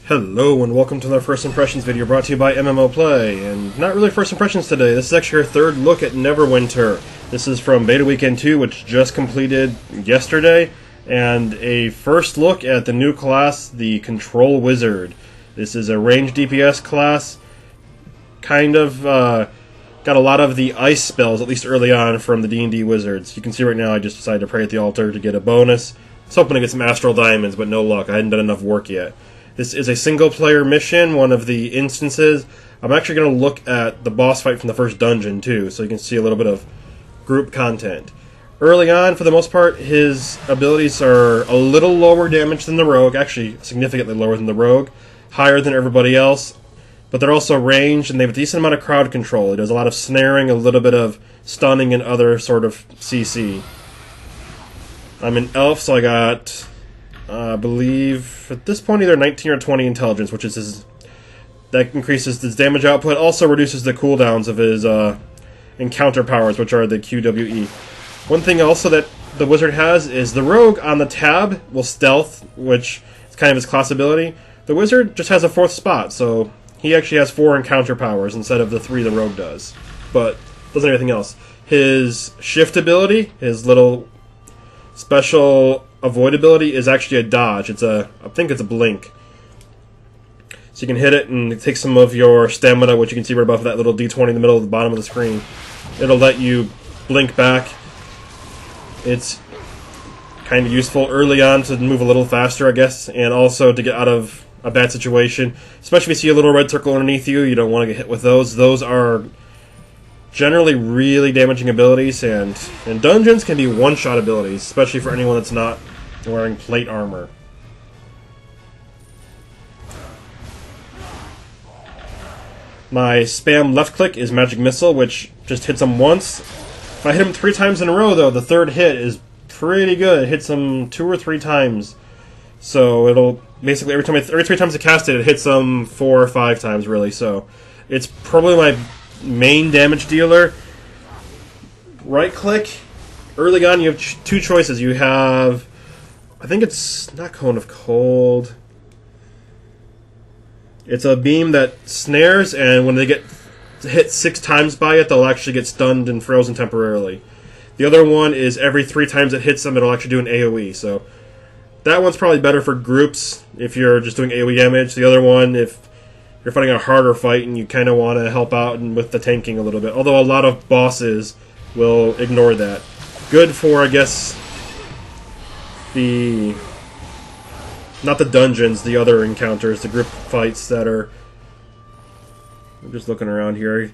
Hello and welcome to our First Impressions video brought to you by MMO Play. And not really First Impressions today, this is actually our third look at Neverwinter. This is from Beta Weekend 2, which just completed yesterday, and a first look at the new class, the Control Wizard. This is a ranged DPS class, kind of got a lot of the ice spells, at least early on, from the D&D Wizards. You can see right now I just decided to pray at the altar to get a bonus. I was hoping to get some Astral Diamonds, but no luck, I hadn't done enough work yet. This is a single-player mission, one of the instances. I'm actually going to look at the boss fight from the first dungeon, too, so you can see a little bit of group content. Early on, for the most part, his abilities are a little lower damage than the rogue, actually significantly lower than the rogue, higher than everybody else, but they're also ranged, and they have a decent amount of crowd control. He does a lot of snaring, a little bit of stunning, and other sort of CC. I'm an elf, so I got... I believe at this point either 19 or 20 intelligence, which is his, that increases his damage output, also reduces the cooldowns of his encounter powers, which are the QWE. One thing also that the wizard has is the rogue on the tab will stealth, which is kind of his class ability. The wizard just has a fourth spot, so he actually has 4 encounter powers instead of the 3 the rogue does, but doesn't have anything else. His shift ability, his little special avoid ability, is actually a dodge. I think it's a blink. So you can hit it and it takes some of your stamina, which you can see right above that little D20 in the middle of the bottom of the screen. It'll let you blink back. It's kind of useful early on to move a little faster, I guess, and also to get out of a bad situation. Especially if you see a little red circle underneath you, you don't want to get hit with those. Those are generally really damaging abilities, and dungeons can be one-shot abilities, especially for anyone that's not wearing plate armor. My spam left click is Magic Missile, which just hits him once. If I hit him 3 times in a row, though, the third hit is pretty good. It hits him 2 or 3 times. So it'll basically, every 3 times I cast it, it hits him 4 or 5 times, really. So it's probably my main damage dealer. Right click. Early on, you have 2 choices. You have, I think it's not Cone of Cold. It's a beam that snares, and when they get hit 6 times by it, they'll actually get stunned and frozen temporarily. The other one is every 3 times it hits them, it'll actually do an AoE. So that one's probably better for groups if you're just doing AoE damage. The other one, if you're fighting a harder fight and you kind of want to help out with the tanking a little bit. Although a lot of bosses will ignore that. Good for, I guess, not the dungeons, the other encounters, the group fights that are... I'm just looking around here.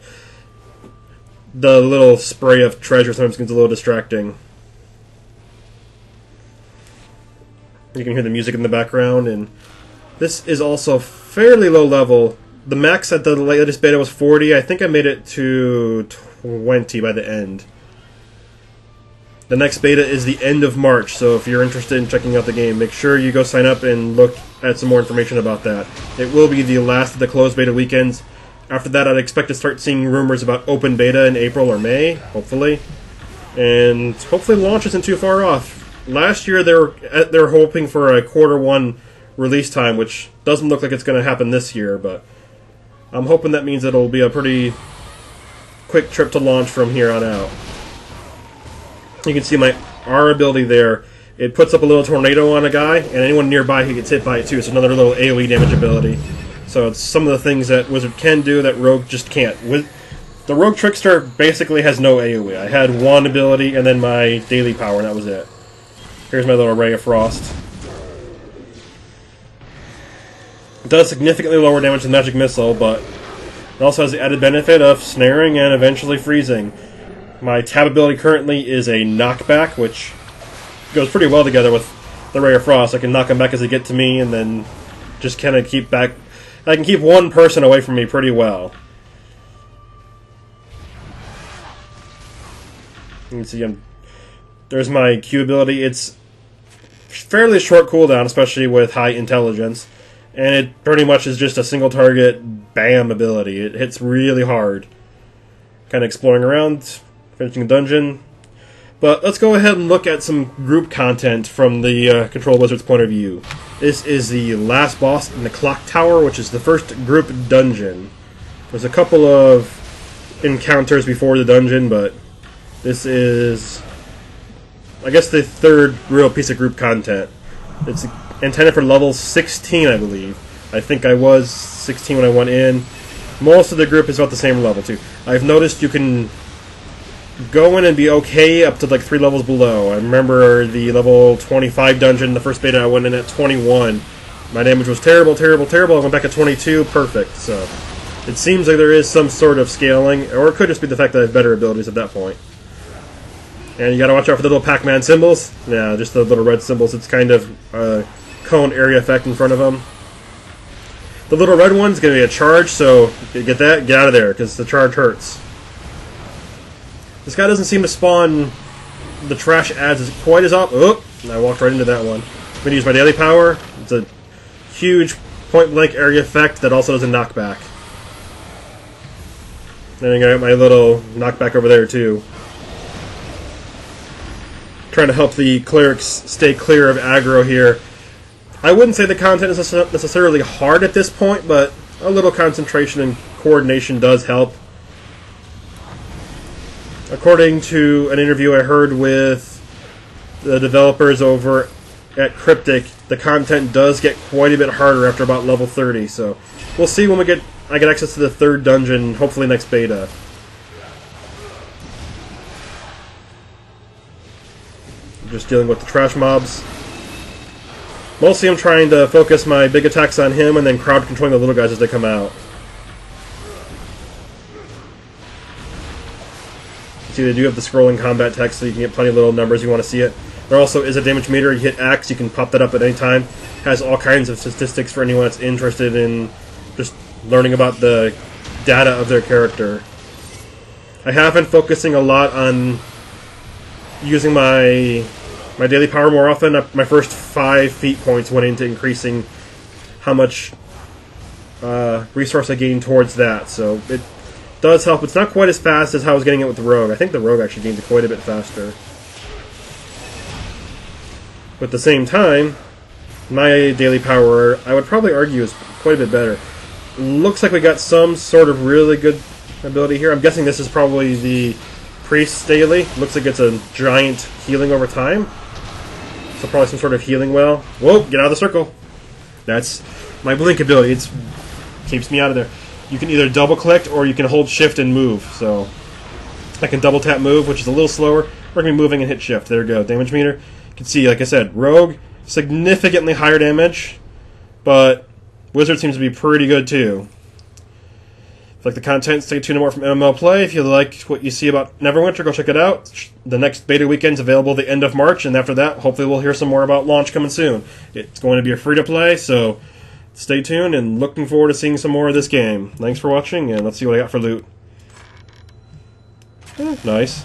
The little spray of treasure sometimes gets a little distracting. You can hear the music in the background, and this is also fairly low level. The max at the latest beta was 40. I think I made it to 20 by the end. The next beta is the end of March, so if you're interested in checking out the game, make sure you go sign up and look at some more information about that. It will be the last of the closed beta weekends. After that, I'd expect to start seeing rumors about open beta in April or May, hopefully. And hopefully launch isn't too far off. Last year, they were hoping for a Q1 release time, which doesn't look like it's going to happen this year, but I'm hoping that means it'll be a pretty quick trip to launch from here on out. You can see my R ability there. It puts up a little tornado on a guy, and anyone nearby who gets hit by it too. It's another little AoE damage ability. So it's some of the things that Wizard can do that Rogue just can't. The Rogue Trickster basically has no AoE. I had one ability and then my daily power, and that was it. Here's my little Ray of Frost. It does significantly lower damage than Magic Missile, but it also has the added benefit of snaring and eventually freezing. My tab ability currently is a knockback, which goes pretty well together with the Ray of Frost. I can knock them back as they get to me, and then just kind of keep back. I can keep one person away from me pretty well. You can see there's my Q ability. It's fairly short cooldown, especially with high intelligence, and it pretty much is just a single target BAM ability. It hits really hard. Kind of exploring around, finishing a dungeon. But let's go ahead and look at some group content from the Control Wizard's point of view. This is the last boss in the Clock Tower, which is the first group dungeon. There's a couple of encounters before the dungeon, but this is, I guess, the third real piece of group content. It's intended for level 16, I believe. I think I was 16 when I went in. Most of the group is about the same level, too. I've noticed you can go in and be okay up to like 3 levels below. I remember the level 25 dungeon, the first beta I went in at 21. My damage was terrible, terrible, terrible. I went back at 22, perfect. So it seems like there is some sort of scaling, or it could just be the fact that I have better abilities at that point. And you gotta watch out for the little Pac-Man symbols. Yeah, just the little red symbols. It's kind of a cone area effect in front of them. The little red one's gonna be a charge, so if you get that, get out of there, because the charge hurts. This guy doesn't seem to spawn the trash ads quite as often. Oh, I walked right into that one. I'm going to use my daily power. It's a huge point-blank area effect that also does a knockback. And I got my little knockback over there, too. Trying to help the clerics stay clear of aggro here. I wouldn't say the content is necessarily hard at this point, but a little concentration and coordination does help. According to an interview I heard with the developers over at Cryptic, the content does get quite a bit harder after about level 30, so we'll see when I get access to the third dungeon, hopefully next beta. Just dealing with the trash mobs. Mostly I'm trying to focus my big attacks on him and then crowd controlling the little guys as they come out. See, they do have the scrolling combat text, so you can get plenty of little numbers if you want to see it. There also is a damage meter. You hit X, you can pop that up at any time. Has all kinds of statistics for anyone that's interested in just learning about the data of their character. I have been focusing a lot on using my daily power more often. My first 5 feat points went into increasing how much resource I gain towards that, so it does help. It's not quite as fast as how I was getting it with the Rogue. I think the Rogue actually gains it quite a bit faster. But at the same time, my daily power, I would probably argue, is quite a bit better. Looks like we got some sort of really good ability here. I'm guessing this is probably the Priest's daily. Looks like it's a giant healing over time. So probably some sort of healing well. Whoa, get out of the circle. That's my blink ability. It keeps me out of there. You can either double click or you can hold shift and move. So I can double tap move, which is a little slower, or I can be moving and hit shift. There we go. Damage meter. You can see, like I said, Rogue, significantly higher damage, but Wizard seems to be pretty good too. If you like the content, stay tuned to more from MMO Play. If you like what you see about Neverwinter, go check it out. The next beta weekend's available the end of March, and after that, hopefully we'll hear some more about launch coming soon. It's going to be a free-to-play, so stay tuned, and looking forward to seeing some more of this game. Thanks for watching, and let's see what I got for loot. Nice.